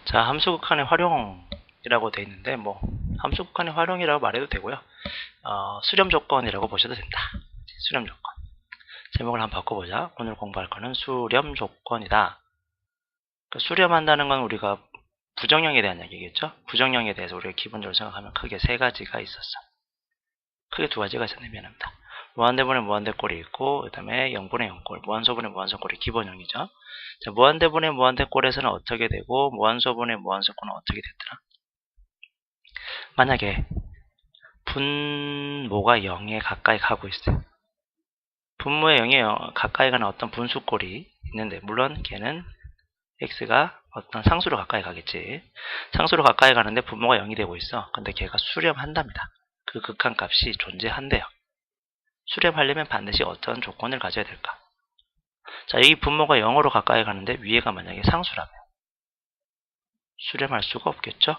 자, 함수 극한의 활용이라고 되어 있는데, 함수 극한의 활용이라고 말해도 되고요. 수렴 조건이라고 보셔도 됩니다. 수렴 조건. 제목을 한번 바꿔보자. 오늘 공부할 거는 수렴 조건이다. 그러니까 수렴한다는 건 우리가 부정형에 대한 얘기겠죠? 부정형에 대해서 우리가 기본적으로 생각하면 크게 세 가지가 있었어. 크게 두 가지가 있었네. 미안합니다. 무한대분의 무한대꼴이 있고, 그 다음에 0분의 0꼴, 무한소분의 무한소꼴이 기본형이죠. 자, 무한대분의 무한대꼴에서는 어떻게 되고, 무한소분의 무한소꼴은 어떻게 됐더라? 만약에 분모가 0에 가까이 가고 있어요. 분모에 0에 가까이 가는 어떤 분수꼴이 있는데, 물론 걔는 x가 어떤 상수로 가까이 가겠지. 상수로 가까이 가는데 분모가 0이 되고 있어. 근데 걔가 수렴한답니다. 그 극한값이 존재한대요. 수렴하려면 반드시 어떤 조건을 가져야 될까? 자, 여기 분모가 0으로 가까이 가는데 위에가 만약에 상수라면 수렴할 수가 없겠죠?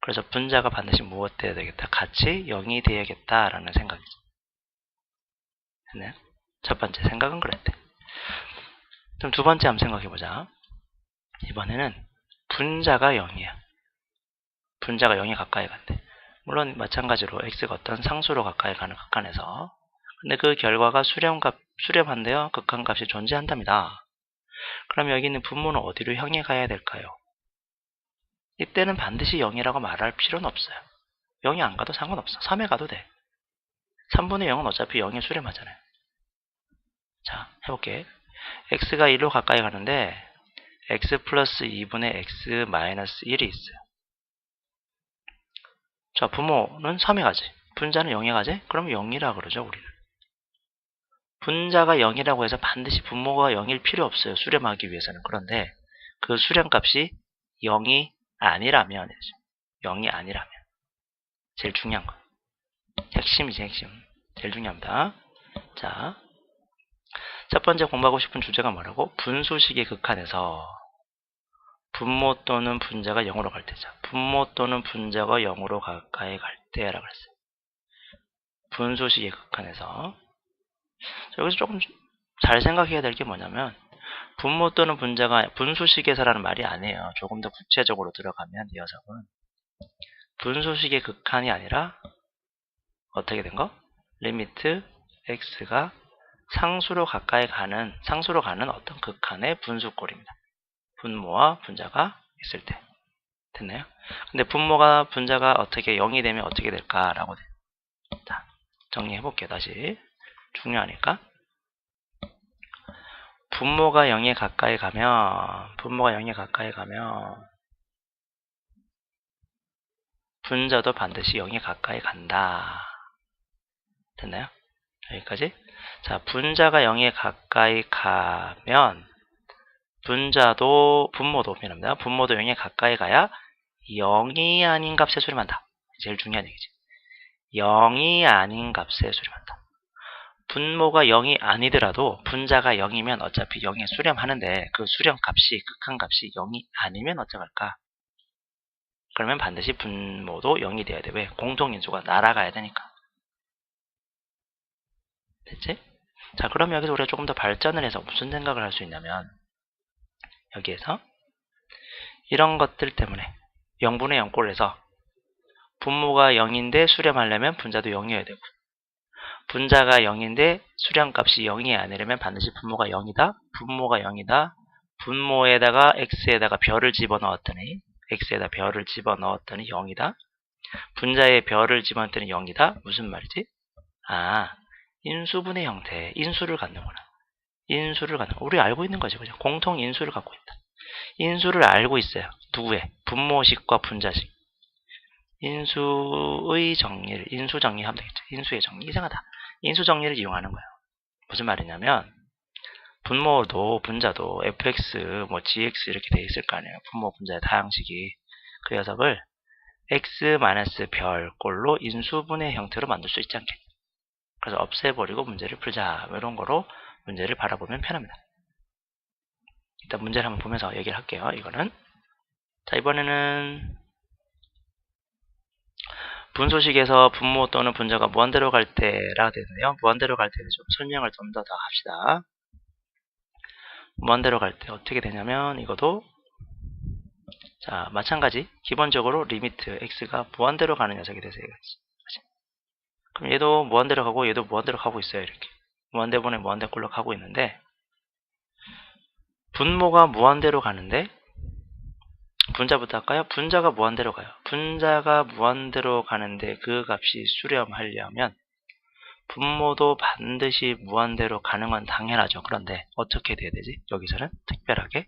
그래서 분자가 반드시 무엇 돼야 되겠다? 같이 0이 돼야겠다라는 생각이죠. 했나요? 첫 번째 생각은 그랬대. 그럼 두 번째 한번 생각해보자. 이번에는 분자가 0이야. 분자가 0에 가까이 간대. 물론 마찬가지로 x가 어떤 상수로 가까이 가는 극한에서 근데 그 결과가 수렴한데요. 극한값이 존재한답니다. 그럼 여기 있는 분모는 어디로 향해 가야 될까요? 이때는 반드시 0이라고 말할 필요는 없어요. 0이 안 가도 상관없어. 3에 가도 돼. 3분의 0은 어차피 0에 수렴하잖아요. 자, 해볼게. x가 1로 가까이 가는데 x 플러스 2분의 x 마이너스 1이 있어요. 자, 분모는 3에 가지. 분자는 0에 가지? 그럼 0이라 그러죠, 우리는. 분자가 0이라고 해서 반드시 분모가 0일 필요 없어요. 수렴하기 위해서는. 그런데 그 수렴값이 0이 아니라면, 0이 아니라면. 제일 중요한 거. 핵심이지, 핵심. 제일 중요합니다. 자, 첫 번째 공부하고 싶은 주제가 뭐라고? 분수식의 극한에서 분모 또는 분자가 0으로 갈 때죠. 분모 또는 분자가 0으로 가까이 갈 때라고 했어요. 분수식의 극한에서. 여기서 조금 잘 생각해야 될 게 뭐냐면 분모 또는 분자가 분수식에서라는 말이 아니에요. 조금 더 구체적으로 들어가면 이 녀석은 분수식의 극한이 아니라 어떻게 된 거? 리미트 x가 상수로 가는 어떤 극한의 분수꼴입니다. 분모와 분자가 있을 때. 됐나요? 근데 분모가 분자가 어떻게 0이 되면 어떻게 될까라고 돼. 자, 정리해 볼게요. 다시. 중요하니까. 분모가 0에 가까이 가면 분자도 반드시 0에 가까이 간다. 됐나요? 여기까지? 자, 분자가 0에 가까이 가면 분모도 0에 가까이 가야 0이 아닌 값에 수렴한다. 제일 중요한 얘기지. 0이 아닌 값에 수렴한다. 분모가 0이 아니더라도 분자가 0이면 어차피 0에 수렴하는데 그 수렴값이 극한값이 0이 아니면 어쩌갈까? 그러면 반드시 분모도 0이 돼야 돼. 왜? 공통인수가 날아가야 되니까. 됐지? 자, 그럼 여기서 우리가 조금 더 발전을 해서 무슨 생각을 할 수 있냐면 여기에서 이런 것들 때문에 0분의 0꼴에서 분모가 0인데 수렴하려면 분자도 0이어야 되고 분자가 0인데 수렴값이 0이 아니려면 반드시 분모가 0이다. 분모가 0이다. 분모에다가 x에다가 별을 집어넣었더니 x에다 별을 집어넣었더니 0이다. 분자에 별을 집어넣었더니 0이다. 무슨 말이지? 아, 인수분해 형태, 인수를 갖는구나. 우리 알고 있는 거죠. 그죠? 공통 인수를 갖고 있다. 인수를 알고 있어요. 누구의? 분모식과 분자식. 인수 정리하면 되겠죠. 인수의 정리. 이상하다. 인수 정리를 이용하는 거예요. 무슨 말이냐면, 분모도 분자도 fx, gx 이렇게 돼 있을 거 아니에요. 분모 분자의 다항식이. 그 녀석을 x-별 꼴로 인수분해 형태로 만들 수 있지 않겠냐. 그래서 없애버리고 문제를 풀자. 이런 거로 문제를 바라보면 편합니다. 일단 문제를 한번 보면서 얘기를 할게요. 이거는. 자, 이번에는 분수식에서 분모 또는 분자가 무한대로 갈 때라 되는데요. 무한대로 갈 때는 좀 설명을 좀 더 합시다. 무한대로 갈 때 어떻게 되냐면 이것도 자, 마찬가지 기본적으로 리미트 x가 무한대로 가는 녀석이 되세요. 그럼 얘도 무한대로 가고 얘도 무한대로 가고 있어요. 이렇게 무한대분에 무한대꼴로 가고 있는데, 분모가 무한대로 가는데, 분자부터 할까요? 분자가 무한대로 가요. 분자가 무한대로 가는데 그 값이 수렴하려면 분모도 반드시 무한대로 가는 건 당연하죠. 그런데 어떻게 돼야 되지? 여기서는 특별하게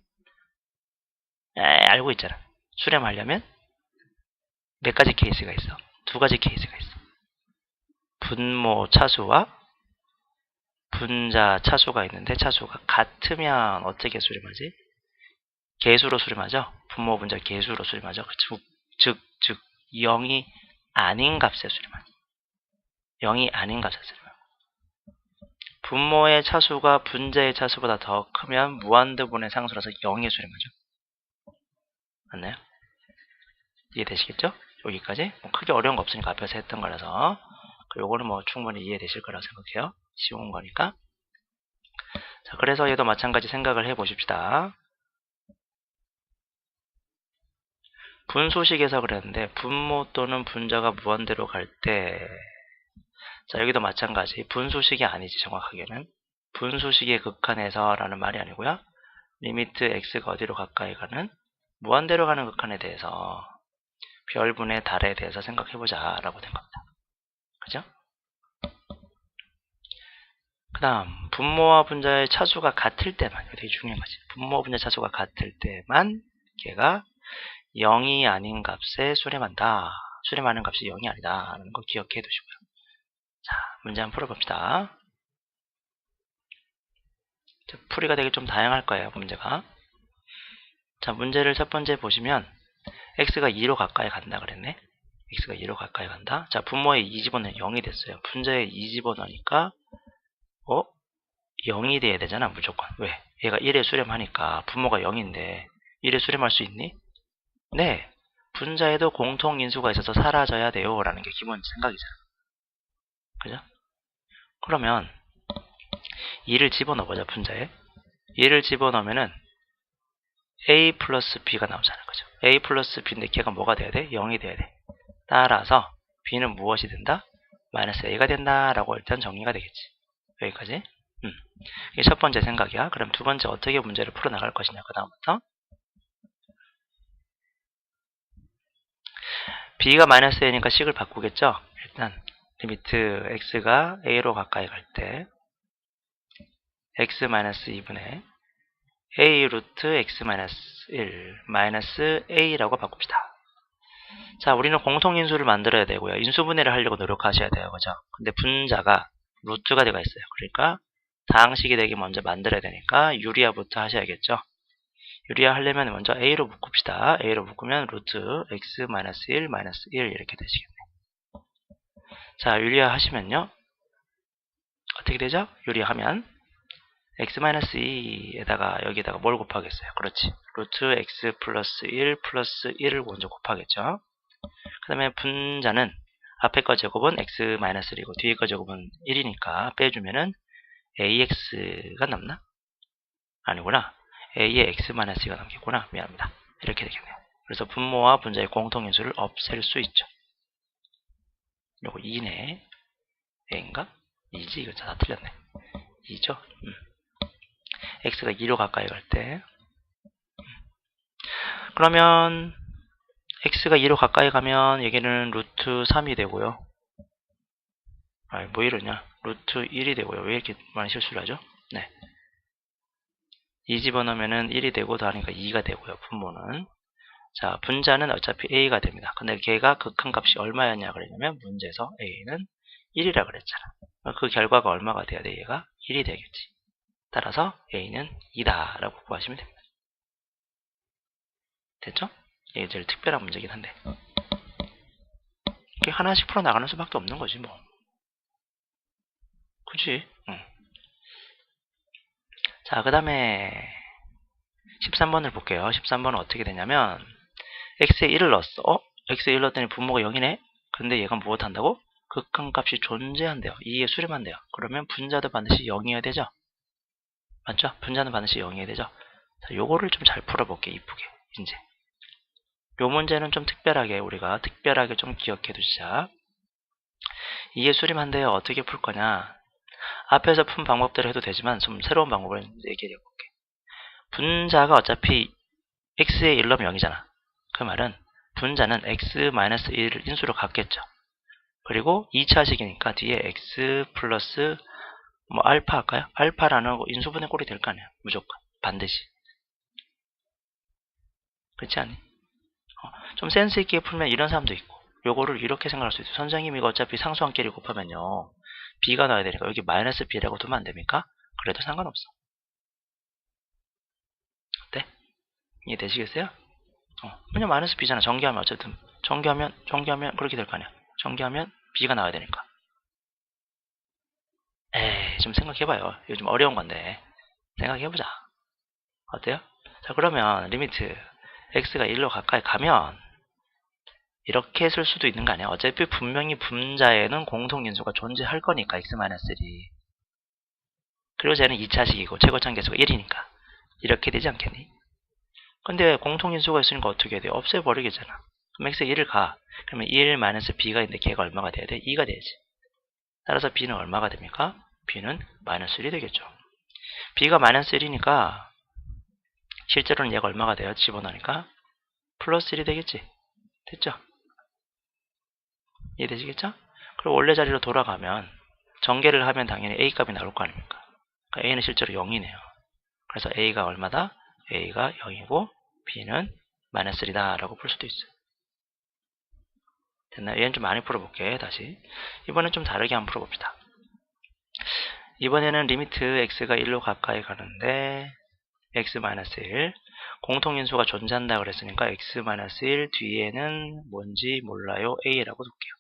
알고 있잖아. 수렴하려면 몇 가지 케이스가 있어? 두 가지 케이스가 있어. 분모 차수와 분자 차수가 있는데, 차수가 같으면 어떻게 수렴하지? 개수로 수렴하죠. 분모 분자 개수로 수렴하죠. 즉 0이 아닌 값에 수렴하죠. 0이 아닌 값에 수렴하죠. 분모의 차수가 분자의 차수보다 더 크면 무한대분의 상수라서 0에 수렴하죠. 맞나요? 이해되시겠죠? 여기까지 크게 어려운 거 없으니까 앞에서 했던 거라서, 요거는 뭐 충분히 이해되실 거라고 생각해요. 쉬운 거니까. 자, 그래서 얘도 마찬가지 생각을 해보십시다. 분수식에서 그랬는데 분모 또는 분자가 무한대로 갈 때, 자, 여기도 마찬가지 분수식이 아니지. 정확하게는 분수식의 극한에서 라는 말이 아니고요, 리미트 x가 어디로 가까이 가는 무한대로 가는 극한에 대해서 별분의 달에 대해서 생각해보자 라고 된 겁니다. 그죠? 그 다음 분모와 분자의 차수가 같을 때만, 이거 되게 중요한 거지. 분모와 분자 차수가 같을 때만 걔가 0이 아닌 값에 수렴한다. 수렴하는 값이 0이 아니다 라는 거 기억해 두시고요. 자, 문제 한번 풀어봅시다. 풀이가 되게 좀 다양할 거예요, 문제가. 자, 문제를 첫 번째 보시면 x가 2로 가까이 간다 그랬네. x가 2로 가까이 간다. 자, 분모에 2 집어넣으면 0이 됐어요. 분자에 2 집어넣으니까 0이 돼야 되잖아, 무조건. 왜? 얘가 1에 수렴하니까 분모가 0인데 1에 수렴할 수 있니? 네. 분자에도 공통인수가 있어서 사라져야 돼요 라는 게 기본 생각이잖아. 그죠? 그러면 2를 집어넣어보자, 분자에. 2를 집어넣으면은 a 플러스 b가 나오잖아. 그죠? a 플러스 b인데 걔가 뭐가 돼야 돼? 0이 돼야 돼. 따라서 b는 무엇이 된다? 마이너스 a가 된다라고 일단 정리가 되겠지. 여기까지. 이게 첫 번째 생각이야. 그럼 두 번째 어떻게 문제를 풀어나갈 것이냐. 그 다음부터 b가 마이너스 a니까 식을 바꾸겠죠. 일단 리미트 x가 a로 가까이 갈 때 x 마이너스 2분의 a 루트 x 마이너스 1 마이너스 a라고 바꿉시다. 자, 우리는 공통인수를 만들어야 되고요. 인수분해를 하려고 노력하셔야 돼요. 그죠? 근데 분자가 루트가 되어 있어요. 그러니까 다항식이 되게 먼저 만들어야 되니까 유리화부터 하셔야겠죠. 유리화 하려면 먼저 a로 묶읍시다. a로 묶으면 루트 x 마이너스 1 마이너스 1 이렇게 되시겠네. 자, 유리화 하시면요. 어떻게 되죠? 유리화하면 x-2에다가 여기다가 뭘 곱하겠어요? 그렇지. 루트 x 플러스 1 플러스 1을 먼저 곱하겠죠. 그 다음에 분자는 앞에 거 제곱은 x-1이고 뒤에 거 제곱은 1이니까 빼주면은 ax가 남나? 아니구나. a의 x-2가 남겠구나. 미안합니다. 이렇게 되겠네요. 그래서 분모와 분자의 공통인수를 없앨 수 있죠. 요거 2네. a인가? 2지? 이거 다 틀렸네. 2죠? x가 2로 가까이 갈 때. 그러면 x가 2로 가까이 가면 여기는 루트 3이 되고요. 뭐 이러냐. 루트 1이 되고요. 왜 이렇게 많이 실수를 하죠? 네. 2 집어넣으면은 1이 되고 더하니까 2가 되고요. 분모는. 자, 분자는 어차피 a가 됩니다. 근데 걔가 극한값이 얼마였냐 그러냐면 문제에서 a는 1이라 그랬잖아. 그 결과가 얼마가 돼야 돼? 얘가 1이 되겠지. 따라서 a는 2다 라고 구하시면 됩니다. 됐죠? 이게 제일 특별한 문제긴 한데 이게 하나씩 풀어나가는 수밖에 없는 거지 뭐. 그치? 자, 그 다음에 13번을 볼게요. 13번은 어떻게 되냐면 x에 1을 넣었어. x에 1 넣었더니 분모가 0이네? 근데 얘가 무엇 한다고? 극한값이 존재한대요. 2에 수렴한대요. 그러면 분자도 반드시 0이어야 되죠? 맞죠? 분자는 반드시 0이어야 되죠? 자, 요거를 좀 잘 풀어볼게, 이쁘게. 이제 요 문제는 좀 우리가 특별하게 좀 기억해 두자. 이해 수렴한데요. 어떻게 풀 거냐? 앞에서 푼 방법대로 해도 되지만 좀 새로운 방법을 얘기해 볼게. 분자가 어차피 x의 1로 0이잖아. 그 말은 분자는 x-1을 인수로 갖겠죠. 그리고 2차식이니까 뒤에 x 플러스 뭐 알파 할까요? 알파라는 인수분해 꼴이 될 거 아니야. 무조건. 반드시. 그렇지 않니? 좀 센스 있게 풀면 이런 사람도 있고, 요거를 이렇게 생각할 수 있어요. 선생님 이거 어차피 상수한끼리 곱하면요 b가 나와야 되니까 여기 마이너스 b라고 두면 안 됩니까? 그래도 상관없어. 어때? 이해되시겠어요? 그냥 마이너스 b잖아. 전개하면 어쨌든 전개하면 그렇게 될 거 아니야. 전개하면 b가 나와야 되니까. 에이, 좀 생각해봐요. 요즘 어려운 건데 생각해보자. 어때요? 자, 그러면 리미트 x가 1로 가까이 가면 이렇게 쓸 수도 있는 거 아니야? 어차피 분명히 분자에는 공통인수가 존재할 거니까 x-1. 그리고 쟤는 2차식이고 최고점 계수가 1이니까 이렇게 되지 않겠니? 근데 공통인수가 있으니까 어떻게 해야 돼? 없애버리겠잖아. 그럼 x에 1을 가. 그러면 1 마이너스 b가 있는데 걔가 얼마가 돼야 돼? 2가 돼야지. 따라서 b는 얼마가 됩니까? b는 마이너스 1이 되겠죠. b가 마이너스 1이니까 실제로는 얘가 얼마가 돼요? 집어넣으니까 플러스 1이 되겠지. 됐죠? 이해되시겠죠? 그리고 원래 자리로 돌아가면 전개를 하면 당연히 a 값이 나올 거 아닙니까? 그러니까 a는 실제로 0이네요. 그래서 a가 얼마다? a가 0이고 b는 마이너스 1이다 라고 풀 수도 있어요. 됐나요? 얘는 좀 많이 풀어볼게. 다시 이번엔 좀 다르게 한번 풀어봅시다. 이번에는 리미트 x가 1로 가까이 가는데 x-1 공통인수가 존재한다 그랬으니까 x-1 뒤에는 뭔지 몰라요 a라고 둘게요.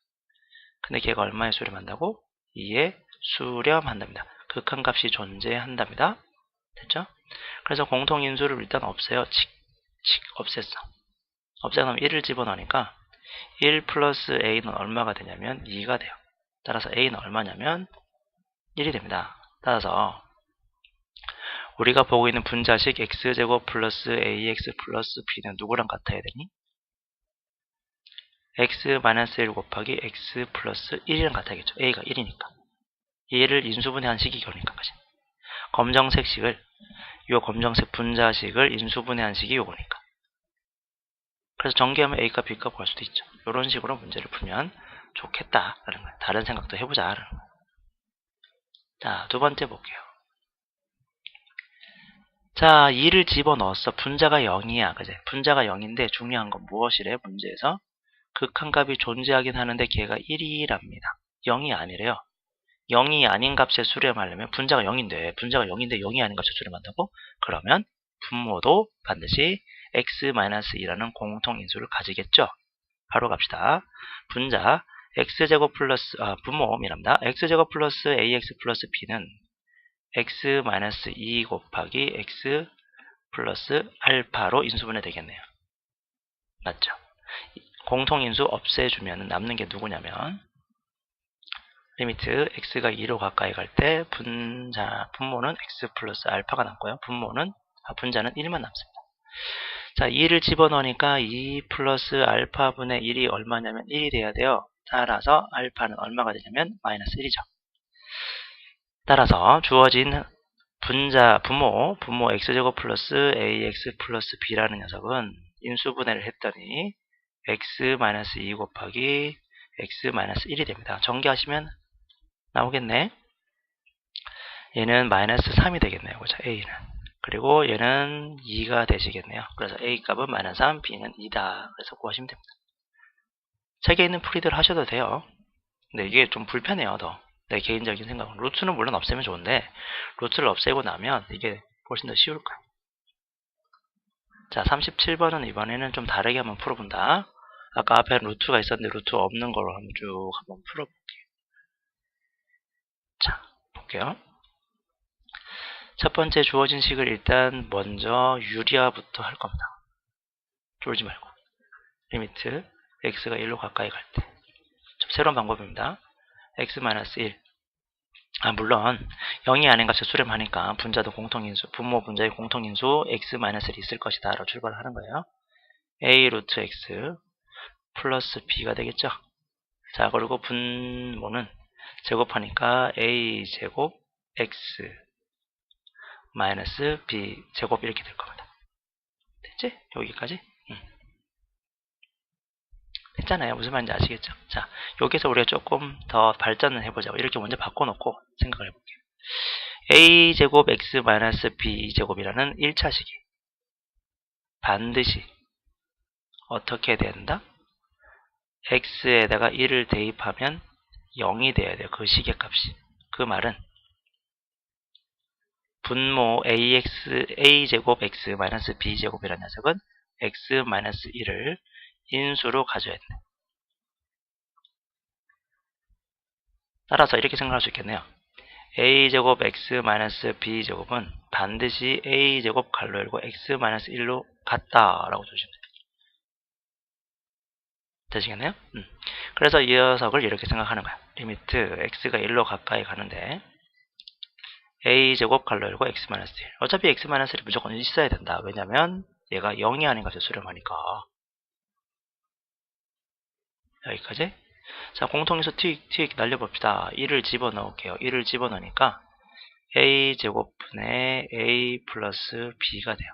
근데 걔가 얼마에 수렴한다고? 2에 수렴한답니다. 극한값이 존재한답니다. 됐죠? 그래서 공통인수를 일단 없애요. 없앴어. 없애면 1을 집어넣으니까 1 플러스 a는 얼마가 되냐면 2가 돼요. 따라서 a는 얼마냐면 1이 됩니다. 따라서 우리가 보고 있는 분자식 x제곱 플러스 ax 플러스 b는 누구랑 같아야 되니? x-1 곱하기 x 플러스 1이랑 같아야겠죠. a가 1이니까. 얘를 인수분해한 식이 이거니까. 그치? 검정색 식을, 요 검정색 분자식을 인수분해한 식이 요거니까. 그래서 전개하면 a값 b값 구할 수도 있죠. 이런 식으로 문제를 풀면 좋겠다라는 거예요. 다른 생각도 해보자라는 거예요. 자, 두 번째 볼게요. 자, 2를 집어넣었어. 분자가 0이야. 그제? 분자가 0인데 중요한 건 무엇이래? 문제에서 극한값이 존재하긴 하는데 걔가 1이랍니다. 0이 아니래요. 0이 아닌 값에 수렴하려면 분자가 0인데 0이 아닌 값에 수렴한다고? 그러면 분모도 반드시 x-2라는 공통인수를 가지겠죠. 바로 갑시다. 분자 x제곱 플러스 분모입니다. x제곱 플러스 ax 플러스 b는 x-2 곱하기 x 플러스 알파로 인수분해 되겠네요. 맞죠? 공통인수 없애주면 남는 게 누구냐면 리미트 x가 2로 가까이 갈 때 분모는 x 플러스 알파가 남고요. 분자는 1만 남습니다. 자, 2를 집어넣으니까 2 플러스 알파분의 1이 얼마냐면 1이 돼야 돼요. 따라서 알파는 얼마가 되냐면 마이너스 1이죠. 따라서 주어진 분모 x제곱 플러스 ax 플러스 b라는 녀석은 인수분해를 했더니 x-2 곱하기 x-1이 됩니다. 전개하시면 나오겠네. 얘는 마이너스 3이 되겠네요. 그죠? a는. 그리고 얘는 2가 되시겠네요. 그래서 a 값은 마이너스 3, b는 2다. 그래서 구하시면 됩니다. 책에 있는 풀이들 하셔도 돼요. 근데 이게 좀 불편해요. 더. 내 개인적인 생각은. 루트는 물론 없애면 좋은데 루트를 없애고 나면 이게 훨씬 더 쉬울 거예요. 자, 37번은 이번에는 좀 다르게 한번 풀어본다. 아까 앞에 루트가 있었는데 루트 없는 걸로 한번 풀어볼게요. 자, 볼게요. 첫 번째 주어진 식을 일단 먼저 유리화부터 할 겁니다. 쫄지 말고. 리미트 x가 1로 가까이 갈 때. 좀 새로운 방법입니다. x-1. 물론 0이 아닌 값에 수렴하니까 분자도 공통인수, 분모 분자의 공통인수 x-1이 있을 것이다 라고 출발을 하는 거예요. a 루트 x 플러스 b가 되겠죠. 자, 그리고 분모는 제곱하니까 a 제곱 x 마이너스 b 제곱 이렇게 될 겁니다. 됐지? 여기까지? 됐잖아요. 무슨 말인지 아시겠죠? 자, 여기서 우리가 조금 더 발전을 해보자고. 이렇게 먼저 바꿔놓고 생각을 해볼게요. a 제곱 x 마이너스 b 제곱이라는 1차식이 반드시 어떻게 된다? x에다가 1을 대입하면 0이 돼야 돼요. 그 식의 값이. 그 말은 분모 a 제곱 x 마이너스 b 제곱이라는 녀석은 x 마이너스 1을 인수로 가져야 된다. 따라서 이렇게 생각할 수 있겠네요. a 제곱 x 마이너스 b 제곱은 반드시 a 제곱 가로 열고 x 마이너스 1로 같다라고 주시면 돼요. 되시겠네요? 그래서 이 녀석을 이렇게 생각하는 거야. 리미트 x가 1로 가까이 가는데 a 제곱 가로 열고 x 마이너스 1. 어차피 x 마이너스 1이 무조건 있어야 된다. 왜냐면 얘가 0이 아닌 것을 수렴하니까. 여기까지. 자, 공통에서 튀익 날려봅시다. 1을 집어넣을게요. 1을 집어넣으니까 a 제곱분의 a 플러스 b가 돼요.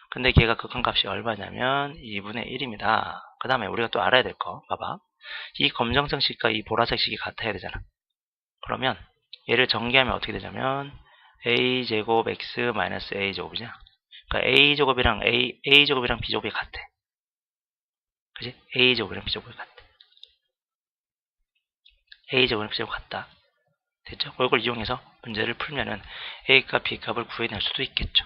근데 걔가 극한값이 얼마냐면 2분의 1입니다. 그 다음에 우리가 또 알아야 될 거 봐봐. 이 검정색 식과 이 보라색 식이 같아야 되잖아. 그러면 얘를 전개하면 어떻게 되냐면 a 제곱 x 마이너스 a 제곱이냐. 그러니까 a 제곱이랑 b 제곱이 같아. 그지? a 제곱이랑 b 제곱이 같아. a 제곱이랑 b 제곱 같다. 됐죠? 이걸 이용해서 문제를 풀면은 a 값, b 값을 구해낼 수도 있겠죠.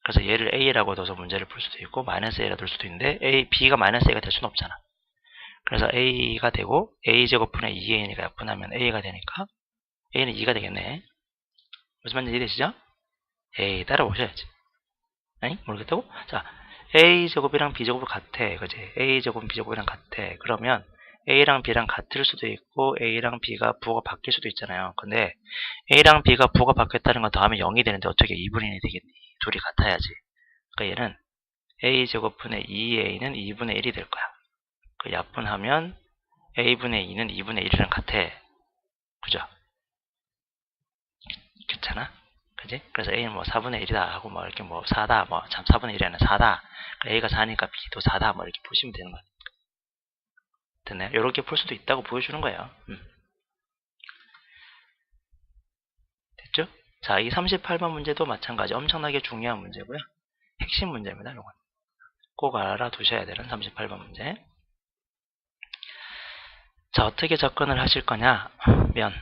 그래서 얘를 a라고 둬서 문제를 풀 수도 있고 마이너스 a라 둘 수도 있는데 b가 마이너스 a가 될 수는 없잖아. 그래서 a가 되고 a 제곱분의 2a가 약분하면 a가 되니까 a는 2가 되겠네. 무슨 말인지 이해되시죠? 에이, 따라오셔야지. 아니? 모르겠다고? 자, a 제곱이랑 b 제곱이 같아. 그지? a 제곱은 b 제곱이랑 같아. 그러면 a랑 b랑 같을 수도 있고 a랑 b가 부호가 바뀔 수도 있잖아요. 근데 a랑 b가 부호가 바뀌었다는 건 더하면 0이 되는데 어떻게 2분의 1이 되겠니? 둘이 같아야지. 그러니까 얘는 a 제곱분의 2a는 2분의 1이 될 거야. 그 약분하면 a분의 2는 2분의 1이랑 같아. 그죠? 괜찮아? 그지? 그래서 a는 뭐 4분의 1이다 하고 뭐 이렇게 뭐 4다 뭐 참 4분의 1이 아니라 4다. a가 4니까 b도 4다 뭐 이렇게 보시면 되는 거야. 됐나요? 이렇게 풀 수도 있다고 보여주는 거예요. 됐죠? 자, 이 38번 문제도 마찬가지 엄청나게 중요한 문제고요. 핵심 문제입니다. 이건 꼭 알아두셔야 되는 38번 문제. 자, 어떻게 접근을 하실 거냐면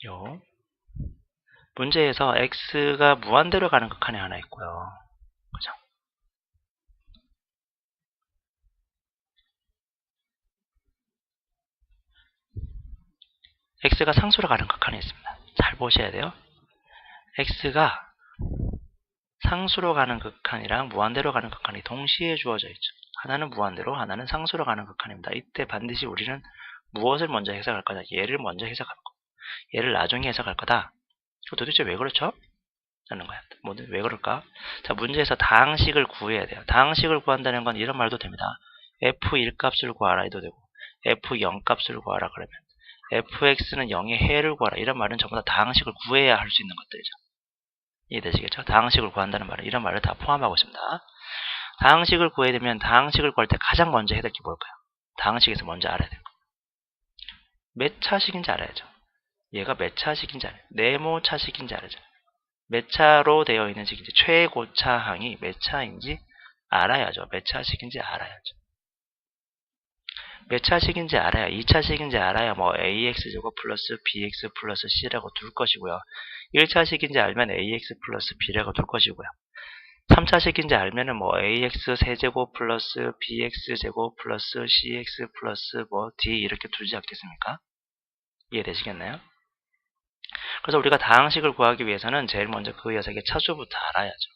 요 문제에서 x가 무한대로 가는 극한이 하나 있고요. 그죠? x가 상수로 가는 극한이 있습니다. 잘 보셔야 돼요. x가 상수로 가는 극한이랑 무한대로 가는 극한이 동시에 주어져 있죠. 하나는 무한대로, 하나는 상수로 가는 극한입니다. 이때 반드시 우리는 무엇을 먼저 해석할 거다? 얘를 먼저 해석할 거. 얘를 나중에 해석할 거다. 도대체 왜 그렇죠? 라는 거야. 왜 그럴까? 자, 문제에서 다항식을 구해야 돼요. 다항식을 구한다는 건 이런 말도 됩니다. f1 값을 구하라 해도 되고 f0 값을 구하라 그러면 fx는 0의 해를 구하라. 이런 말은 전부 다 다항식을 구해야 할 수 있는 것들이죠. 이해되시겠죠? 다항식을 구한다는 말은 이런 말을 다 포함하고 있습니다. 다항식을 구해야 되면 다항식을 구할 때 가장 먼저 해야 될 게 뭘까요? 다항식에서 먼저 알아야 될 거. 몇 차식인지 알아야죠. 얘가 몇 차식인지 알아요. 네모 차식인지 알아야죠. 몇 차로 되어 있는 식인지 최고차항이 몇 차인지 알아야죠. 몇 차식인지 알아야죠. 몇 차식인지 알아야 2차식인지 알아야 뭐 ax제곱 플러스 bx 플러스 c라고 둘 것이고요. 1차식인지 알면 ax 플러스 b라고 둘 것이고요. 3차식인지 알면은 뭐 ax 세제곱 플러스 bx제곱 플러스 cx 플러스 뭐 d 이렇게 두지 않겠습니까? 이해되시겠나요? 그래서 우리가 다항식을 구하기 위해서는 제일 먼저 그 녀석의 차수부터 알아야죠.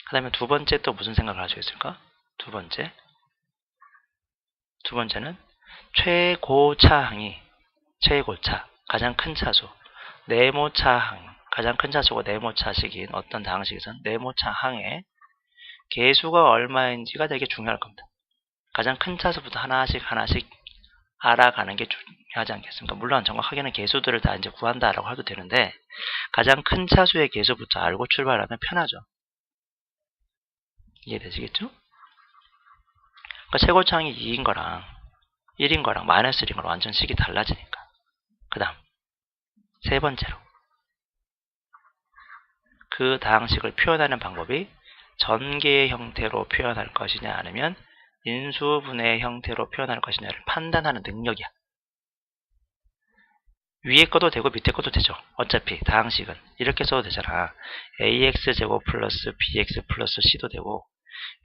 그 다음에 두 번째 또 무슨 생각을 할 수 있을까? 두 번째는 최고차항이 최고차, 가장 큰 차수, 네모차항, 가장 큰 차수고 네모차식인 어떤 다항식에서는 네모차항의 개수가 얼마인지가 되게 중요할 겁니다. 가장 큰 차수부터 하나씩 알아가는 게 중요하지 않겠습니까? 물론 정확하게는 개수들을 다 이제 구한다라고 해도 되는데 가장 큰 차수의 개수부터 알고 출발하면 편하죠. 이해되시겠죠? 그러니까 최고창이 2인 거랑 1인 거랑 마이너스 1인 거랑 완전 식이 달라지니까. 그 다음 세 번째로 그 다항식을 표현하는 방법이 전개의 형태로 표현할 것이냐 아니면 인수분해의 형태로 표현할 것이냐를 판단하는 능력이야. 위에 것도 되고 밑에 것도 되죠. 어차피 다항식은 이렇게 써도 되잖아. ax제곱 플러스 bx 플러스 c도 되고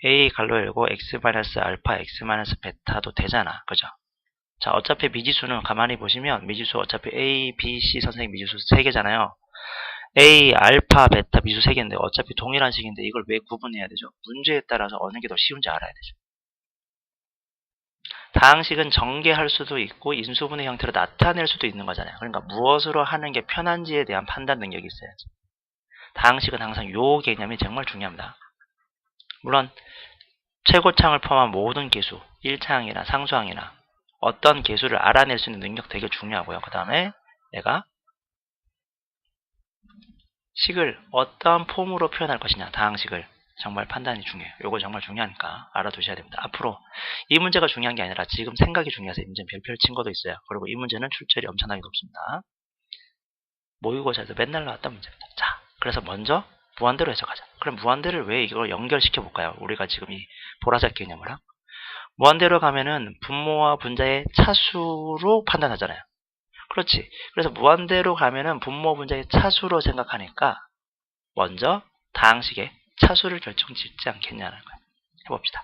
a 갈로 열고 x 마이너스 알파 x 마이너스 베타도 되잖아. 그죠? 자, 어차피 미지수는 가만히 보시면 미지수 어차피 a, b, c 선생님 미지수 3개잖아요. a, 알파, 베타 미지수 3개인데 어차피 동일한 식인데 이걸 왜 구분해야 되죠? 문제에 따라서 어느 게 더 쉬운지 알아야 되죠. 다항식은 전개할 수도 있고 인수분해 형태로 나타낼 수도 있는 거잖아요. 그러니까 무엇으로 하는 게 편한지에 대한 판단 능력이 있어야지. 다항식은 항상 요 개념이 정말 중요합니다. 물론 최고창을 포함한 모든 개수, 1차항이나 상수항이나 어떤 개수를 알아낼 수 있는 능력 되게 중요하고요. 그 다음에 내가 식을 어떤 폼으로 표현할 것이냐, 다항식을 정말 판단이 중요해요. 요거 정말 중요하니까 알아두셔야 됩니다. 앞으로 이 문제가 중요한 게 아니라 지금 생각이 중요해서 이 문제는 별표를 친 것도 있어요. 그리고 이 문제는 출제율이 엄청나게 높습니다. 모의고사에서 맨날 나왔던 문제입니다. 자, 그래서 먼저 무한대로 해석하자. 그럼 무한대를 왜 이걸 연결시켜 볼까요? 우리가 지금 이 보라색 개념을 무한대로 가면은 분모와 분자의 차수로 판단하잖아요. 그렇지. 그래서 무한대로 가면은 분모 분자의 차수로 생각하니까 먼저 다항식의 차수를 결정짓지 않겠냐는 거예요. 해봅시다.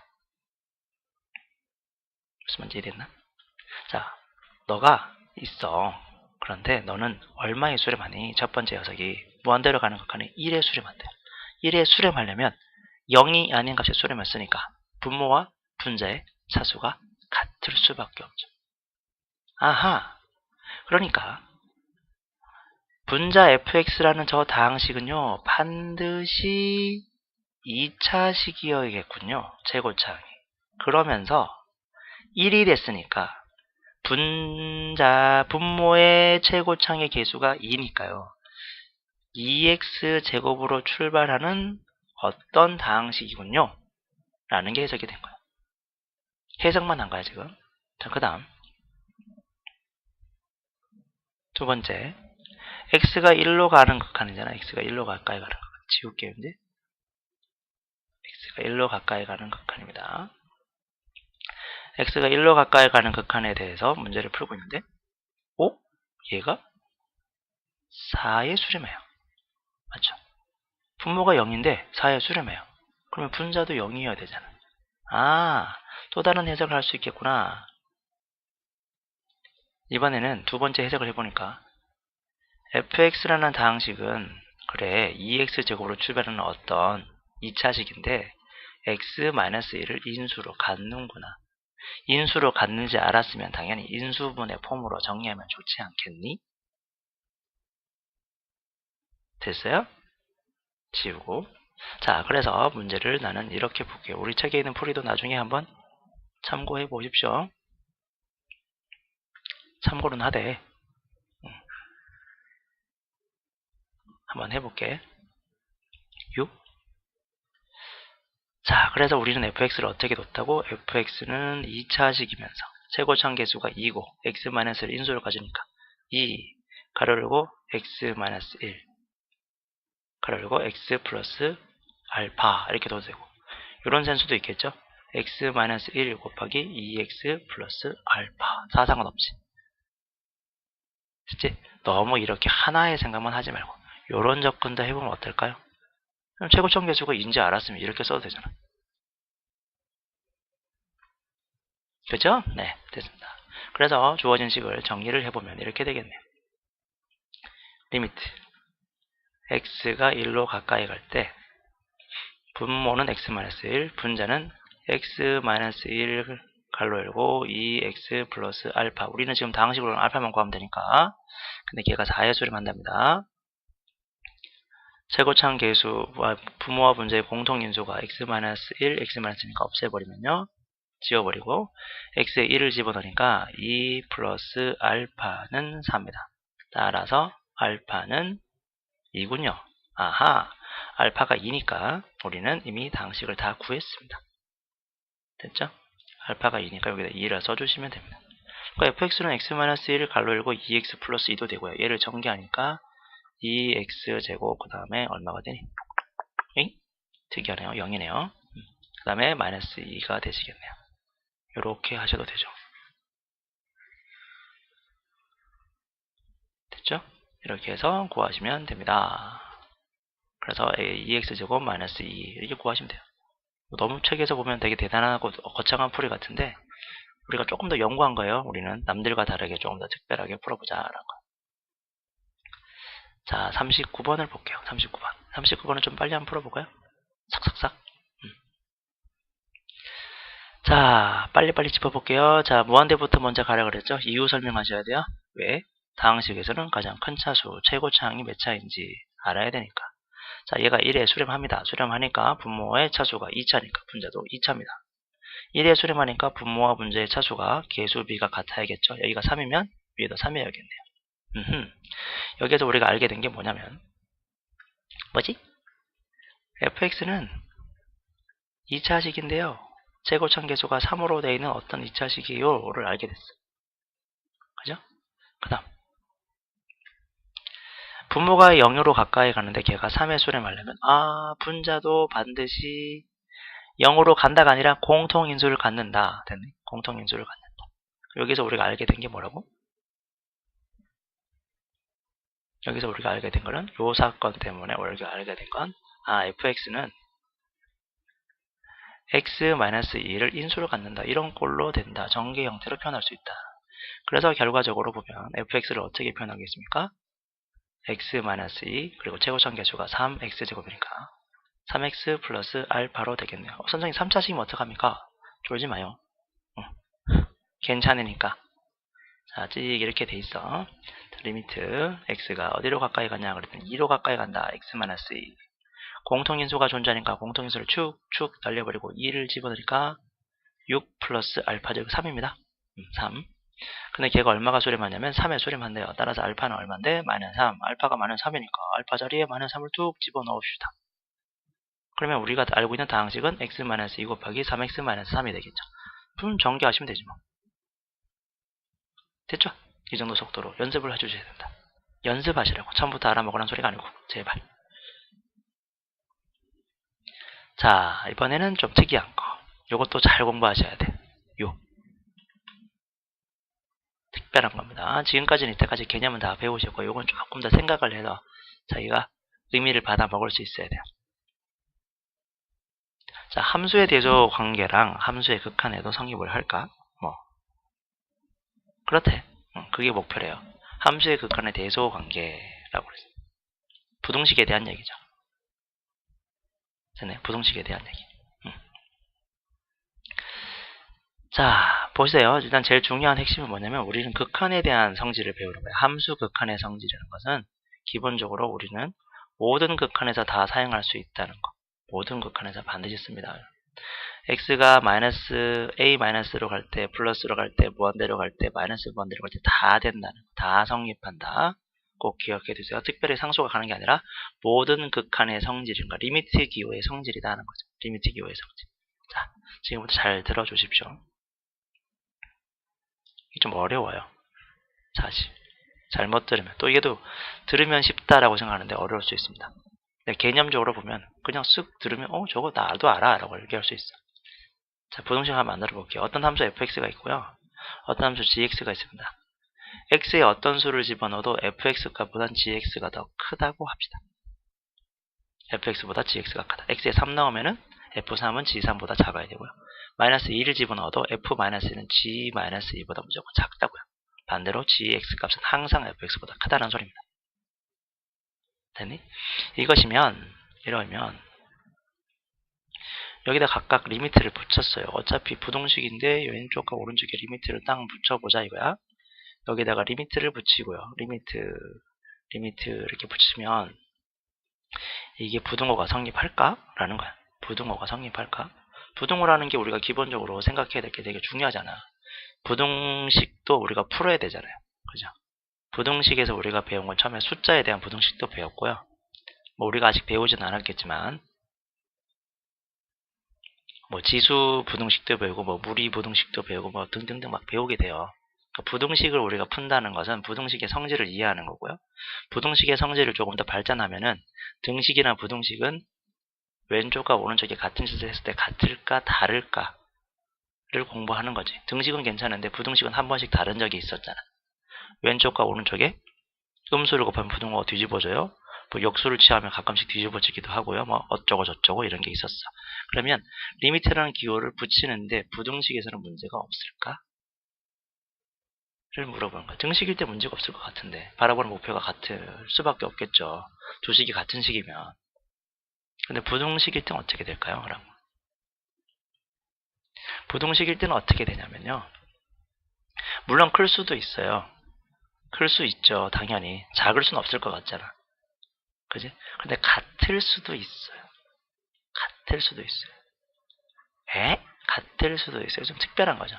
무슨 말인지 이해됐나? 자, 너가 있어. 그런데 너는 얼마의 수렴하니? 첫 번째 녀석이 무한대로 가는 극한에 1의 수렴한대요. 1의 수렴하려면 0이 아닌 값의 수렴을 쓰니까 분모와 분자의 차수가 같을 수밖에 없죠. 아하! 그러니까 분자 fx라는 저 다항식은요 반드시 2차식이어야겠군요. 최고차항이. 그러면서 1이 됐으니까 분모의 최고차항의 개수가 2니까요. 2x제곱으로 출발하는 어떤 다항식이군요. 라는 게 해석이 된 거예요. 해석만 한 거야 지금. 자, 그 다음 두 번째 x가 1로 가는 극한이잖아. x가 1로 가까이 가는 극한. 지울게요 이제. x가 1로 가까이 가는 극한입니다. x가 1로 가까이 가는 극한에 대해서 문제를 풀고 있는데 얘가 4에 수렴해요. 맞죠? 분모가 0인데 4에 수렴해요. 그러면 분자도 0이어야 되잖아. 또 다른 해석을 할 수 있겠구나. 이번에는 두 번째 해석을 해보니까 fx라는 다항식은 그래 2x제곱으로 출발하는 어떤 2차식인데 x-1을 인수로 갖는구나. 인수로 갖는지 알았으면 당연히 인수분해 폼으로 정리하면 좋지 않겠니? 됐어요? 지우고. 자, 그래서 문제를 나는 이렇게 볼게요. 우리 책에 있는 풀이도 나중에 한번 참고해 보십시오. 참고는 하되 한번 해볼게. 6. 자, 그래서 우리는 fx를 어떻게 뒀다고? fx는 2차식이면서 최고차항 개수가 2고 x-를 인수를 가지니까 2 가로 열고 x-1 가로 열고 x 플러스 알파 이렇게 둬도 되고 이런 센수도 있겠죠? x-1 곱하기 2x 플러스 알파 다 상관없지. 그치? 너무 이렇게 하나의 생각만 하지 말고 이런 접근도 해보면 어떨까요? 그럼 최고차항 개수가 인지 알았으면 이렇게 써도 되잖아. 그죠? 네, 됐습니다. 그래서 주어진 식을 정리를 해보면 이렇게 되겠네요. 리미트 x가 1로 가까이 갈 때 분모는 x-1, 분자는 x-1 갈로 열고 2x 플러스 알파. 우리는 지금 다항식으로 알파만 구하면 되니까. 근데 걔가 4의 수렴한답니다. 최고차항 계수와 부모와 분자의 공통인수가 x-1, x-2니까 없애버리면요. 지워버리고 x에 1을 집어넣으니까 2 플러스 알파는 4입니다. 따라서 알파는 2군요. 아하, 알파가 2니까 우리는 이미 당식을 다 구했습니다. 됐죠? 알파가 2니까 여기다 2를 써주시면 됩니다. 그러니까 fx는 x-1을 가로 열고 2x 플러스 2도 되고요. 얘를 전개하니까 2x제곱 그 다음에 얼마가 되니? 엥? 특이하네요. 0이네요. 그 다음에 마이너스 2가 되시겠네요. 이렇게 하셔도 되죠. 됐죠? 이렇게 해서 구하시면 됩니다. 그래서 2x제곱 마이너스 2 이렇게 구하시면 돼요. 너무 책에서 보면 되게 대단하고 거창한 풀이 같은데 우리가 조금 더 연구한 거예요. 우리는 남들과 다르게 조금 더 특별하게 풀어보자라는 거. 자, 39번을 볼게요. 39번. 39번은 좀 빨리 한번 풀어볼까요? 삭삭삭. 자, 빨리빨리 짚어볼게요. 자, 무한대부터 먼저 가라 그랬죠? 이유 설명하셔야 돼요. 왜? 다항식에서는 가장 큰 차수, 최고차항이 몇 차인지 알아야 되니까. 자, 얘가 1에 수렴합니다. 수렴하니까 분모의 차수가 2차니까 분자도 2차입니다. 1에 수렴하니까 분모와 분자의 차수가 계수 b가 같아야겠죠. 여기가 3이면 위에도 3이어야겠네요. 여기에서 우리가 알게 된 게 뭐냐면 뭐지? fx는 2차식인데요. 최고차항 계수가 3으로 되어 있는 어떤 2차식이요를 알게 됐어. 그죠? 그 다음 분모가 0으로 가까이 가는데 걔가 3에 수렴하려면 분자도 반드시 0으로 간다가 아니라 공통인수를 갖는다. 됐네. 공통인수를 갖는다. 여기서 우리가 알게 된 게 뭐라고? 여기서 우리가 알게 된 거는 요 사건 때문에 우리가 알게 된 건 fx는 x-2를 인수로 갖는다. 이런 꼴로 된다. 전개 형태로 표현할 수 있다. 그래서 결과적으로 보면 fx를 어떻게 표현하겠습니까? x-2 그리고 최고차항 계수가 3x제곱이니까 3x 플러스 알파로 되겠네요. 선생님 3차식이면 어떡합니까? 졸지 마요. 괜찮으니까. 자, 찍 이렇게 돼 있어. 리미트 x가 어디로 가까이 가냐 그랬더니 2로 가까이 간다. x-2 공통인수가 존재하니까 공통인수를 축축 날려버리고 2를 집어넣으니까 6 플러스 알파 제곱 3입니다. 3. 근데 걔가 얼마가 수렴하냐면 3에 수렴한대요. 따라서 알파는 얼마인데? 마이너스 3. 알파가 마이너스 3이니까 알파 자리에 마이너스 3을 툭 집어넣읍시다. 그러면 우리가 알고 있는 다항식은 x-2 곱하기 3x-3이 되겠죠. 그럼 전개하시면 되지 뭐. 됐죠? 이 정도 속도로 연습을 해주셔야 된다. 연습하시라고. 처음부터 알아먹으라는 소리가 아니고 제발. 자, 이번에는 좀 특이한 거. 요것도 잘 공부하셔야 돼. 요. 특별한 겁니다. 지금까지는 이때까지 개념은 다 배우셨고 요건 조금 더 생각을 해서 자기가 의미를 받아 먹을 수 있어야 돼요. 자, 함수의 대조 관계랑 함수의 극한에도 성립을 할까? 뭐 그렇대. 그게 목표래요. 함수의 극한의 대조 관계라고 그랬어요. 부등식에 대한 얘기죠. 됐네. 부등식에 대한 얘기. 자, 보세요. 일단 제일 중요한 핵심은 뭐냐면 우리는 극한에 대한 성질을 배우는 거예요. 함수 극한의 성질이라는 것은 기본적으로 우리는 모든 극한에서 다 사용할 수 있다는 거. 모든 극한에서 반드시 씁니다. x가 마이너스 a 마이너스로 갈 때, 플러스로 갈 때, 무한대로 갈 때, 마이너스 무한대로 갈 때 다 된다는 거. 다 성립한다. 꼭 기억해 두세요. 특별히 상수가 가는 게 아니라 모든 극한의 성질인가 리미트 기호의 성질이다 하는 거죠. 리미트 기호의 성질. 자, 지금부터 잘 들어주십시오. 이게 좀 어려워요. 사실. 잘못 들으면. 또 이게도 들으면 쉽다라고 생각하는데 어려울 수 있습니다. 근데 개념적으로 보면 그냥 쓱 들으면 저거 나도 알아 라고 얘기할 수 있어. 자, 부등식 한번 만들어 볼게요. 어떤 함수 fx가 있고요. 어떤 함수 gx가 있습니다. x에 어떤 수를 집어넣어도 fx 값보단 gx가 더 크다고 합시다. fx보다 gx가 크다. x에 3 나오면은 f3은 g3보다 작아야 되고요. 마이너스 2를 집어넣어도 f-1은 g-2보다 무조건 작다고요. 반대로 gx 값은 항상 fx보다 크다는 소리입니다. 됐니? 이것이면 이러면 여기다 각각 리미트를 붙였어요. 어차피 부등식인데 왼쪽과 오른쪽에 리미트를 딱 붙여보자 이거야. 여기다가 리미트를 붙이고요. 리미트 이렇게 붙이면 이게 부등호가 성립할까? 라는 거야. 부등호가 성립할까? 부등호라는 게 우리가 기본적으로 생각해야 될 게 되게 중요하잖아. 부등식도 우리가 풀어야 되잖아요. 그죠? 부등식에서 우리가 배운 건 처음에 숫자에 대한 부등식도 배웠고요. 뭐 우리가 아직 배우진 않았겠지만 뭐 지수 부등식도 배우고 뭐 무리 부등식도 배우고 뭐 등등등 막 배우게 돼요. 그러니까 부등식을 우리가 푼다는 것은 부등식의 성질을 이해하는 거고요. 부등식의 성질을 조금 더 발전하면은 등식이나 부등식은 왼쪽과 오른쪽이 같은 짓을 했을 때 같을까 다를까를 공부하는 거지. 등식은 괜찮은데 부등식은 한 번씩 다른 적이 있었잖아. 왼쪽과 오른쪽에 음수를 곱하면 부등호가 뒤집어져요. 뭐 역수를 취하면 가끔씩 뒤집어지기도 하고요. 뭐 어쩌고 저쩌고 이런 게 있었어. 그러면 리미트라는 기호를 붙이는데 부등식에서는 문제가 없을까? 를 물어보는 거야. 등식일 때 문제가 없을 것 같은데 바라보는 목표가 같을 수밖에 없겠죠. 두 식이 같은 식이면. 근데 부등식일 때는 어떻게 될까요? 그럼 부등식일 때는 어떻게 되냐면요. 물론 클 수도 있어요. 클 수 있죠. 당연히. 작을 수는 없을 것 같잖아. 그지? 근데 같을 수도 있어요. 같을 수도 있어요. 에? 같을 수도 있어요. 좀 특별한 거죠.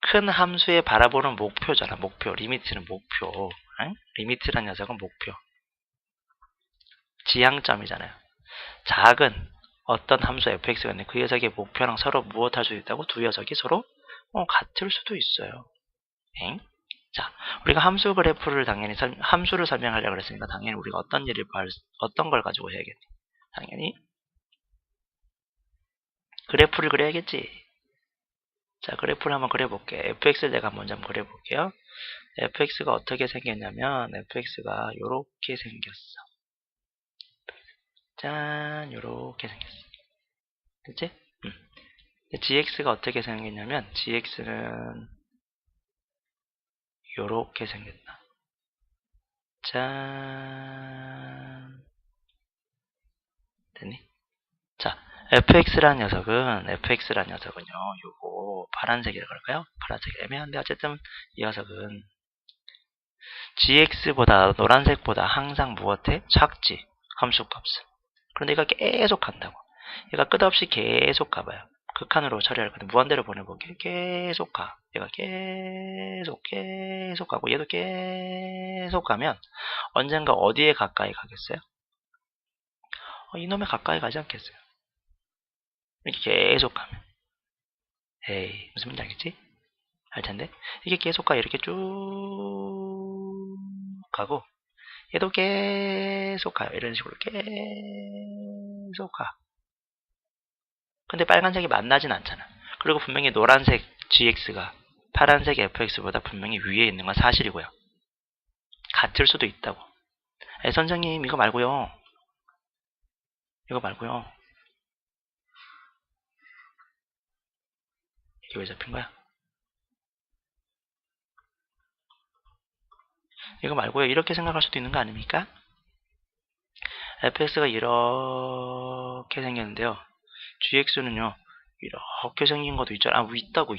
큰 함수에 바라보는 목표잖아. 목표. 리미트는 목표. 응? 리미트란 녀석은 목표. 지향점이잖아요. 작은 어떤 함수 fx가 있는데 그 녀석의 목표랑 서로 무엇 할 수 있다고? 두 녀석이 서로 같을 수도 있어요. 엥? 자, 우리가 함수 그래프를 당연히 함수를 설명하려고 그랬으니까 당연히 우리가 어떤 걸 가지고 해야겠니? 당연히 그래프를 그려야겠지. 자, 그래프를 한번 그려볼게. fx를 내가 먼저 한번 그려볼게요. fx가 어떻게 생겼냐면 fx가 요렇게 생겼어. 짠, 요렇게 생겼어. 그치? gx가 어떻게 생겼냐면 gx는 요렇게 생겼다. 짠. 됐니? 자, fx라는 녀석은요, 요거 파란색이라고 할까요? 파란색 애매한데 어쨌든 이 녀석은 gx보다 노란색보다 항상 무엇해? 작지. 함수값은. 그런데 얘가 계속 간다고. 얘가 끝없이 계속 가봐요. 극한으로 처리할 건데 무한대로 보내볼게. 계속 가. 얘가 계속 가고 얘도 계속 가면 언젠가 어디에 가까이 가겠어요? 이놈에 가까이 가지 않겠어요? 이렇게 계속 가면. 에이, 무슨 말인지 알겠지? 알 텐데. 이게 계속 가. 이렇게 쭉 가고 얘도 계속 가요. 이런 식으로 계속 가. 근데 빨간색이 만나진 않잖아. 그리고 분명히 노란색 gx가 파란색 fx보다 분명히 위에 있는 건 사실이고요. 같을 수도 있다고. 선생님 이거 말고요. 이거 말고요. 이게 왜 잡힌 거야? 이거 말고요. 이렇게 생각할 수도 있는 거 아닙니까? fx가 이렇게 생겼는데요. gx는요. 이렇게 생긴 것도 있잖아. 있다고.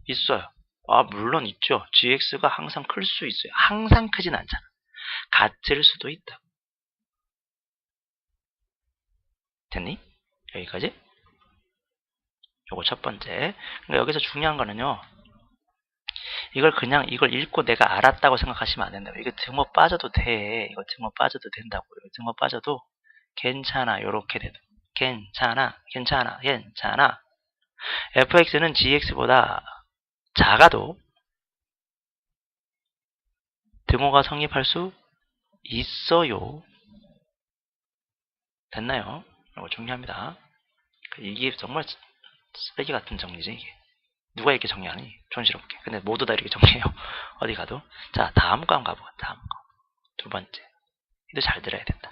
있어요. 물론 있죠. gx가 항상 클 수 있어요. 항상 크진 않잖아. 같을 수도 있다. 됐니? 여기까지? 요거 첫 번째. 그러니까 여기서 중요한 거는요. 이걸 읽고 내가 알았다고 생각하시면 안 된다고. 이거 등호 빠져도 돼. 이거 등호 빠져도 된다고. 이거 등호 빠져도 괜찮아. 요렇게 돼도. 괜찮아. fx는 gx보다 작아도 등호가 성립할 수 있어요. 됐나요? 이거 중요합니다. 이게 정말 쓰레기 같은 정리지, 이게. 누가 이렇게 정리하니? 촌스럽게. 근데 모두 다 이렇게 정리해요. 어디 가도. 자, 다음 거 한번 가보자. 다음 거. 두 번째. 이거 잘 들어야 된다.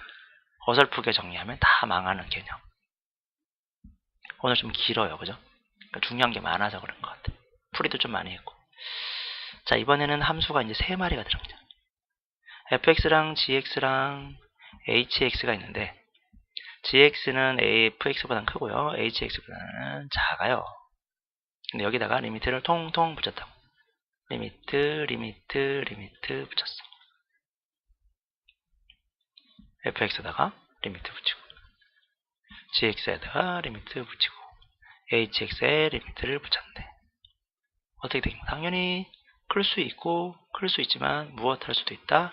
어설프게 정리하면 다 망하는 개념. 오늘 좀 길어요, 그죠? 그러니까 중요한 게 많아서 그런 것 같아. 풀이도 좀 많이 했고. 자, 이번에는 함수가 이제 3마리가 들어갑니다. fx랑 gx랑 hx가 있는데, gx는 fx보다는 크고요. hx보다는 작아요. 근데 여기다가 리미트를 통통 붙였다고. 리미트 붙였어. fx에다가 리미트 붙이고 gx에다가 리미트 붙이고 hx에 리미트를 붙였는데 어떻게 되겠습니까? 당연히 클 수 있고 클 수 있지만 무엇할 수도 있다?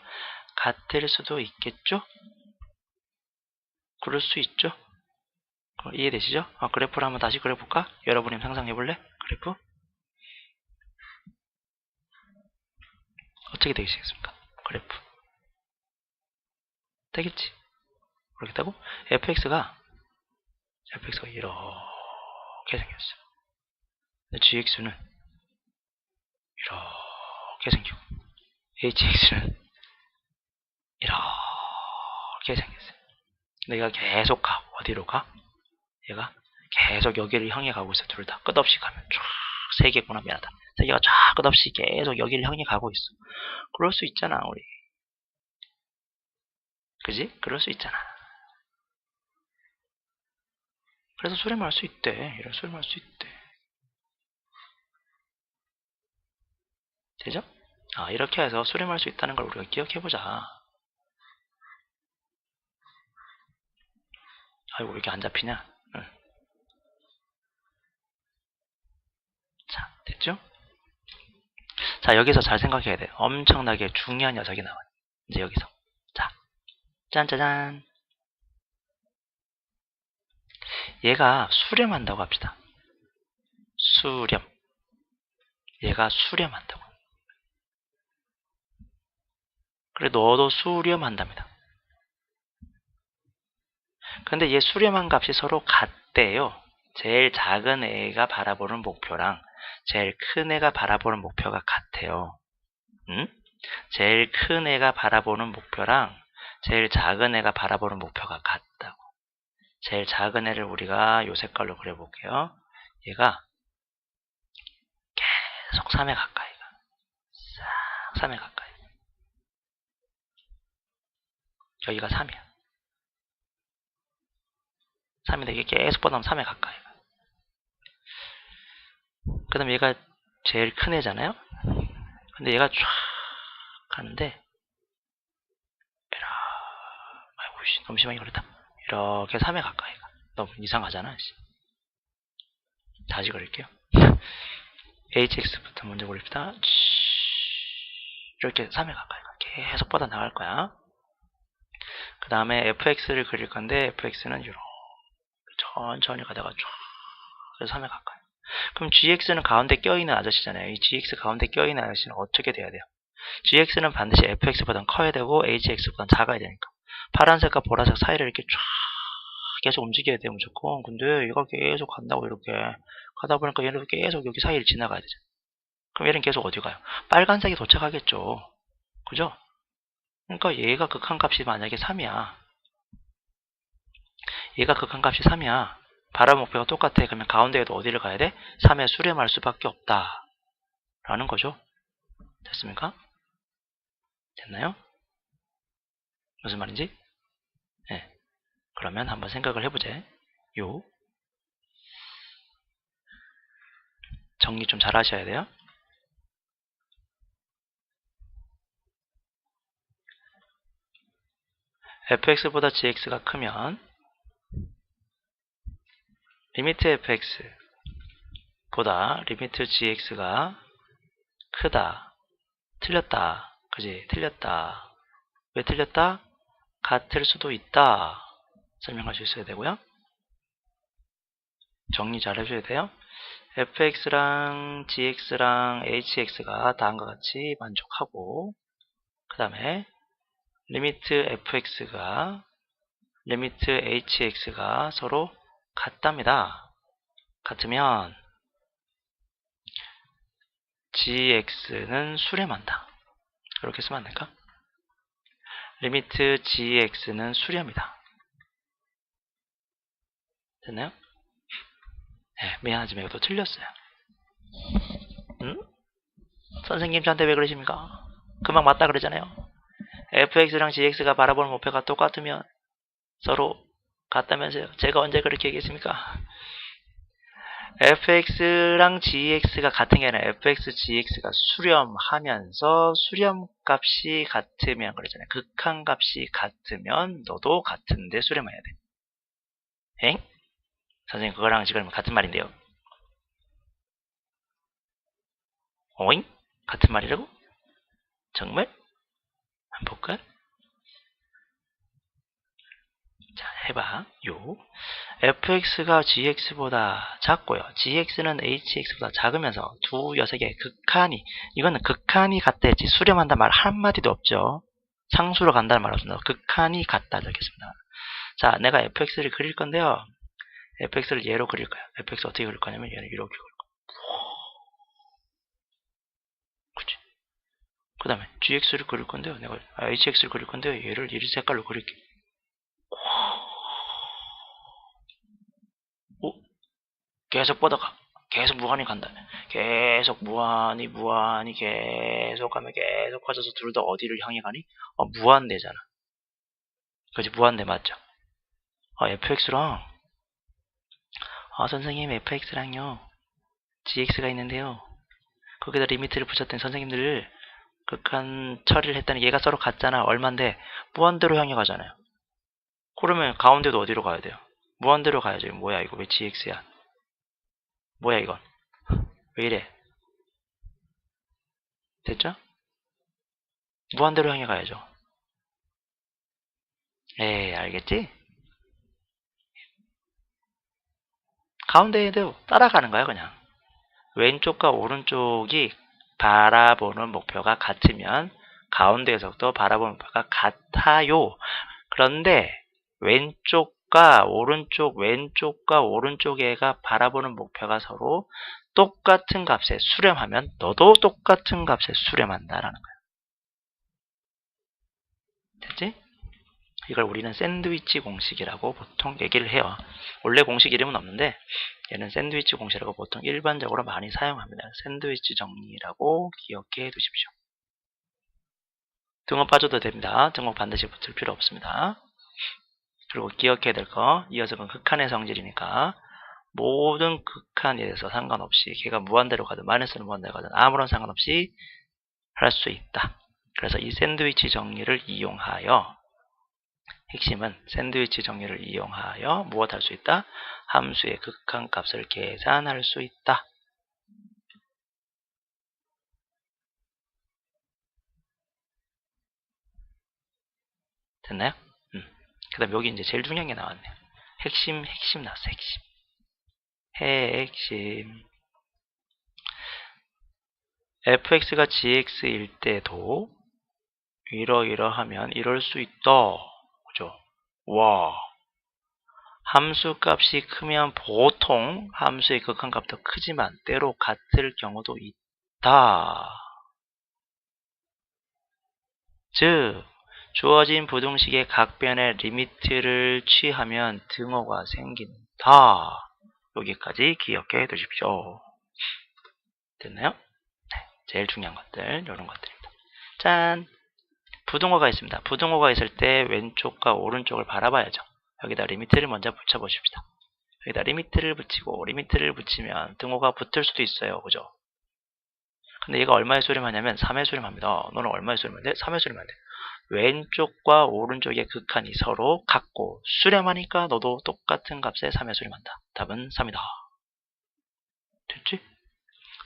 같을 수도 있겠죠? 그럴 수 있죠? 이해되시죠? 그래프를 한번 다시 그려볼까? 여러분이 상상해볼래? 그래프? 어떻게 되시겠습니까? 그래프 되겠지? 그렇겠다고? fx가 이렇게 생겼어요. gx는 이렇게 생기고 hx는 이렇게 생겼어요. 내가 계속 가. 어디로 가? 얘가 계속 여기를 향해 가고 있어. 둘 다 끝없이 가면 쫙 세 개구나. 미안하다. 세 개가 쫙 끝없이 계속 여기를 향해 가고 있어. 그럴 수 있잖아 우리. 그지? 그럴 수 있잖아. 그래서 수렴할 수 있대. 이런 수렴할 수 있대. 되죠? 이렇게 해서 수렴할 수 있다는 걸 우리가 기억해보자. 아이고 왜 이렇게 안 잡히냐? 응. 자, 됐죠? 자, 여기서 잘 생각해야 돼. 엄청나게 중요한 녀석이 나와요. 이제 여기서. 자, 짠짜잔. 얘가 수렴한다고 합시다. 수렴. 얘가 수렴한다고. 그래, 너도 수렴한답니다. 근데 얘 수렴한 값이 서로 같대요. 제일 작은 애가 바라보는 목표랑 제일 큰 애가 바라보는 목표가 같아요. 응? 제일 큰 애가 바라보는 목표랑 제일 작은 애가 바라보는 목표가 같다고. 제일 작은 애를 우리가 요 색깔로 그려볼게요. 얘가 계속 3에 가까이 가. 싹 3에 가까이. 여기가 3이야. 3인데 이게 계속 뻗어나면 3에 가까이 가. 그 다음에 얘가 제일 큰 애잖아요. 근데 얘가 쫙 가는데 아이고 씨, 너무 심하게 그랬다. 이렇게 3에 가까이 가. 너무 이상하잖아. 다시 그릴게요. hx부터 먼저 그립시다. 이렇게 3에 가까이 가. 계속 뻗어나갈 거야. 그 다음에 fx를 그릴 건데 fx는 이렇게 천천히 가다가 쫙 3에 가까이. 그럼 gx는 가운데 껴있는 아저씨잖아요. 이 gx 가운데 껴있는 아저씨는 어떻게 돼야 돼요? gx는 반드시 fx보단 커야 되고 hx보단 작아야 되니까 파란색과 보라색 사이를 이렇게 쫙 계속 움직여야 돼요 무조건. 근데 얘가 계속 간다고 이렇게 가다 보니까 얘는 계속 여기 사이를 지나가야 되죠. 그럼 얘는 계속 어디 가요? 빨간색이 도착하겠죠. 그죠? 그러니까 얘가 극한값이 만약에 3이야. 얘가 극한값이 3이야. 바람 목표가 똑같아. 그러면 가운데에도 어디를 가야 돼? 3에 수렴할 수밖에 없다. 라는 거죠. 됐습니까? 됐나요? 무슨 말인지? 네. 그러면 한번 생각을 해보자. 요. 정리 좀 잘 하셔야 돼요. fx보다 gx가 크면 리미트 fx보다 리미트 gx가 크다. 틀렸다. 그지? 틀렸다. 왜 틀렸다? 같을 수도 있다. 설명할 수 있어야 되고요. 정리 잘 해줘야 돼요. fx랑 gx랑 hx가 다음과 같이 만족하고 그 다음에 리미트 fx가 리미트 hx가 서로 같답니다. 같으면 gx는 수렴한다. 이렇게 쓰면 안될까? 리미트 gx는 수렴이다. 됐나요? 네, 미안하지만 이것도 틀렸어요. 응? 선생님 저한테 왜 그러십니까? 금방 맞다 그러잖아요. fx랑 gx가 바라보는 목표가 똑같으면 서로 같다면서요. 제가 언제 그렇게 얘기했습니까? fx랑 gx가 같은 게 아니라 fx, gx가 수렴하면서 수렴값이 같으면 그러잖아요. 극한값이 같으면 너도 같은데 수렴해야 돼. 엥? 선생님 그거랑 지금 같은 말인데요. 오잉? 같은 말이라고? 정말? 한번 볼까? 자, 해봐. 요. fx가 gx보다 작고요. gx는 hx보다 작으면서 두 녀석의 극한이, 이거는 극한이 같다 했지 수렴한다 말 한마디도 없죠. 상수로 간다는 말 없습니다. 극한이 같다 적겠습니다. 자, 내가 fx를 그릴 건데요. fx를 얘로 그릴 거야. fx 어떻게 그릴 거냐면 얘는 이렇게 그릴 거야. 그치? 그 다음에 gx를 그릴 건데요. 내가 hx를 그릴 건데요. 얘를 이 색깔로 그릴게. 오? 계속 뻗어가. 계속 무한히 간다. 계속 무한히 계속 가면 계속 커져서 둘 다 어디를 향해 가니? 무한대잖아. 그치? 무한대 맞죠? fx랑 선생님 fx랑요 gx가 있는데요. 거기다 리미트를 붙였더니 선생님들 극한 처리를 했더니 얘가 서로 같잖아. 얼만데 무한대로 향해 가잖아요. 그러면 가운데도 어디로 가야 돼요? 무한대로 가야죠. 뭐야 이거 왜 gx야? 뭐야 이건? 왜 이래? 됐죠? 무한대로 향해 가야죠. 에이 알겠지? 가운데에도 따라가는 거야 그냥. 왼쪽과 오른쪽이 바라보는 목표가 같으면 가운데에서도 바라보는 목표가 같아요. 그런데 왼쪽과 오른쪽 애가 바라보는 목표가 서로 똑같은 값에 수렴하면 너도 똑같은 값에 수렴한다라는 거야. 됐지? 이걸 우리는 샌드위치 공식이라고 보통 얘기를 해요. 원래 공식 이름은 없는데 얘는 샌드위치 공식이라고 보통 일반적으로 많이 사용합니다. 샌드위치 정리라고 기억해 두십시오. 등호 빠져도 됩니다. 등호 반드시 붙을 필요 없습니다. 그리고 기억해야 될 거, 이 녀석은 극한의 성질이니까 모든 극한에 대해서 상관없이 걔가 무한대로 가든 마이너스는 무한대로 가든 아무런 상관없이 할 수 있다. 그래서 이 샌드위치 정리를 이용하여 핵심은 샌드위치 정리를 이용하여 무엇 할 수 있다? 함수의 극한값을 계산할 수 있다. 됐나요? 그 다음 여기 이제 제일 중요한 게 나왔네요. 핵심 나왔어. 핵심. fx가 gx일 때도 이러이러하면 이럴 수 있다. 그죠? 와. 함수 값이 크면 보통 함수의 극한값도 크지만 때로 같을 경우도 있다. 즉 주어진 부등식의 각변의 리미트를 취하면 등호가 생긴다. 여기까지 기억해 두십시오. 됐나요? 네, 제일 중요한 것들 이런 것들입니다. 짠! 부등호가 있습니다. 부등호가 있을 때 왼쪽과 오른쪽을 바라봐야죠. 여기다 리미트를 먼저 붙여보십시다. 여기다 리미트를 붙이고 리미트를 붙이면 등호가 붙을 수도 있어요. 그죠? 근데 얘가 얼마에 수렴하냐면 3에 수렴합니다. 너는 얼마에 수렴하는데? 3에 수렴하는데. 왼쪽과 오른쪽의 극한이 서로 같고 수렴하니까 너도 똑같은 값에 3에 수렴한다. 답은 3이다. 됐지?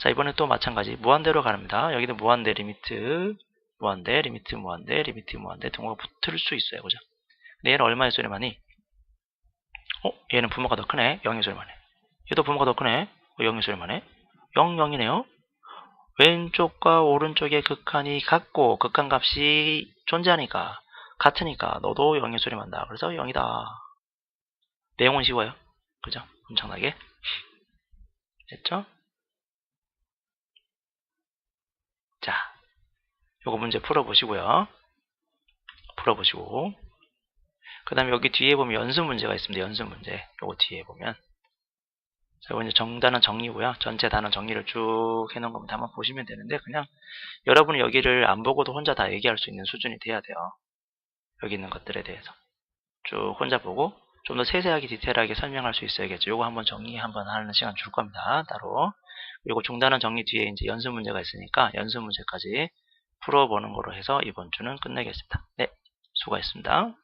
자, 이번에 또 마찬가지 무한대로 가릅니다. 여기도 무한대 리미트 무한대 리미트 무한대 리미트 무한대 등호가 붙을 수 있어요. 그죠? 근데 얘는 얼마에 수렴하니? 얘는 분모가 더 크네. 0에 수렴하네. 얘도 분모가 더 크네. 0에 수렴하네. 0, 0이네요. 왼쪽과 오른쪽의 극한이 같고 극한값이 존재하니까 같으니까 너도 0에 수렴한다. 그래서 0이다. 내용은 쉬워요. 그죠? 엄청나게. 됐죠? 자, 요거 문제 풀어보시고요. 풀어보시고 그 다음에 여기 뒤에 보면 연습 문제가 있습니다. 연습 문제. 요거 뒤에 보면 자, 이제 정단은 정리고요. 전체 단원 정리를 쭉 해놓은 겁니다. 한번 보시면 되는데 그냥 여러분이 여기를 안 보고도 혼자 다 얘기할 수 있는 수준이 돼야 돼요. 여기 있는 것들에 대해서 쭉 혼자 보고 좀 더 세세하게 디테일하게 설명할 수 있어야겠죠. 요거 한번 정리 한번 하는 시간 줄 겁니다. 따로. 그리고 중단원 정리 뒤에 이제 연습 문제가 있으니까 연습 문제까지 풀어보는 거로 해서 이번 주는 끝내겠습니다. 네, 수고하셨습니다.